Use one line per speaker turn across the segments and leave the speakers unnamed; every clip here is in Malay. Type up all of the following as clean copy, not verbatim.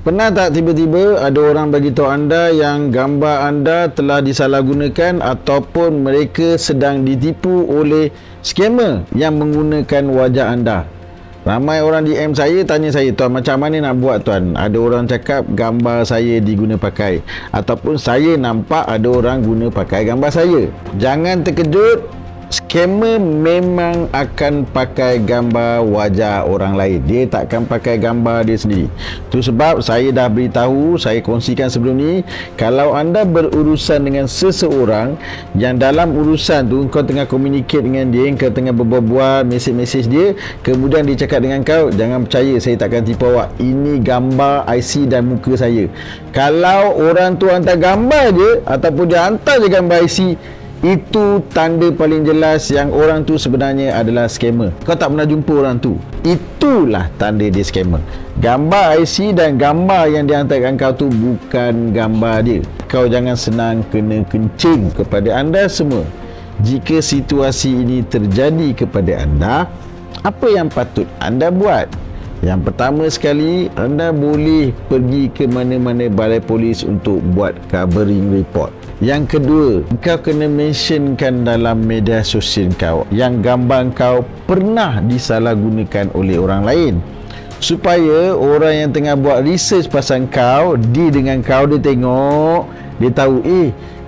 Pernah tak tiba-tiba ada orang bagi tahu anda yang gambar anda telah disalahgunakan ataupun mereka sedang ditipu oleh scammer yang menggunakan wajah anda? Ramai orang DM saya, tanya saya, tuan macam mana nak buat tuan? Ada orang cakap gambar saya diguna pakai, ataupun saya nampak ada orang guna pakai gambar saya. Jangan terkejut, scammer memang akan pakai gambar wajah orang lain. Dia takkan pakai gambar dia sendiri. Itu sebab saya dah beritahu, saya kongsikan sebelum ni, kalau anda berurusan dengan seseorang yang dalam urusan tu kau tengah communicate dengan dia, kau tengah berbual mesej-mesej dia, kemudian dia cakap dengan kau, jangan percaya, saya takkan tipu awak, ini gambar IC dan muka saya. Kalau orang tu hantar gambar je ataupun dia hantar je gambar IC, itu tanda paling jelas yang orang tu sebenarnya adalah scammer. Kau tak pernah jumpa orang tu, itulah tanda dia scammer. Gambar IC dan gambar yang dihantarkan kau tu bukan gambar dia. Kau jangan senang kena kencing. Kepada anda semua, jika situasi ini terjadi kepada anda, apa yang patut anda buat? Yang pertama sekali, anda boleh pergi ke mana-mana balai polis untuk buat covering report. Yang kedua, kau kena mentionkan dalam media sosial kau yang gambar kau pernah disalahgunakan oleh orang lain, supaya orang yang tengah buat research pasal kau, dia dengan kau, dia tengok, dia tahu,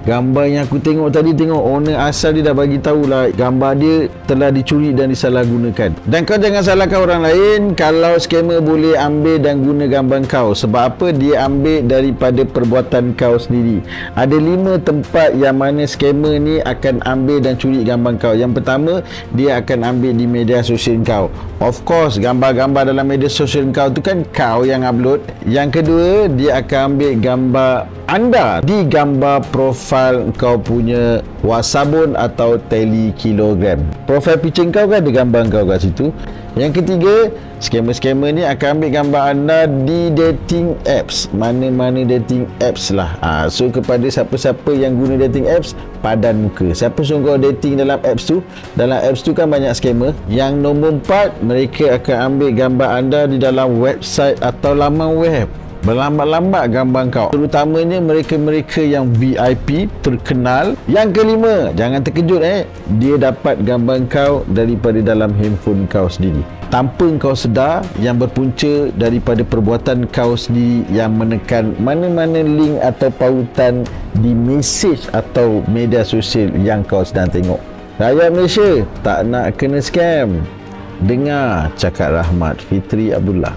gambar yang aku tengok tadi, tengok owner asal dia dah bagi tahulah gambar dia telah dicuri dan disalahgunakan. Dan kau jangan salahkan orang lain kalau scammer boleh ambil dan guna gambar kau. Sebab apa? Dia ambil daripada perbuatan kau sendiri. Ada 5 tempat yang mana scammer ni akan ambil dan curi gambar kau. Yang pertama, dia akan ambil di media sosial kau. Of course, gambar-gambar dalam media sosial kau tu kan kau yang upload. Yang kedua, dia akan ambil gambar anda di gambar profil kau punya wasabun atau telekilogram. Profil picture kau kan ada gambar kau kat situ. Yang ketiga, scammer-scammer ni akan ambil gambar anda di dating apps, mana-mana dating apps lah. So kepada siapa-siapa yang guna dating apps, padan muka. Siapa suruh kau dating dalam apps tu? Dalam apps tu kan banyak scammer. Yang nombor 4, mereka akan ambil gambar anda di dalam website atau laman web, berlambat-lambat gambar kau, terutamanya mereka-mereka yang VIP terkenal. Yang kelima, jangan terkejut, dia dapat gambar kau daripada dalam handphone kau sendiri tanpa kau sedar, yang berpunca daripada perbuatan kau sendiri yang menekan mana-mana link atau pautan di mesej atau media sosial yang kau sedang tengok. Rakyat Malaysia tak nak kena scam, dengar cakap Rahmat Fitri Abdullah.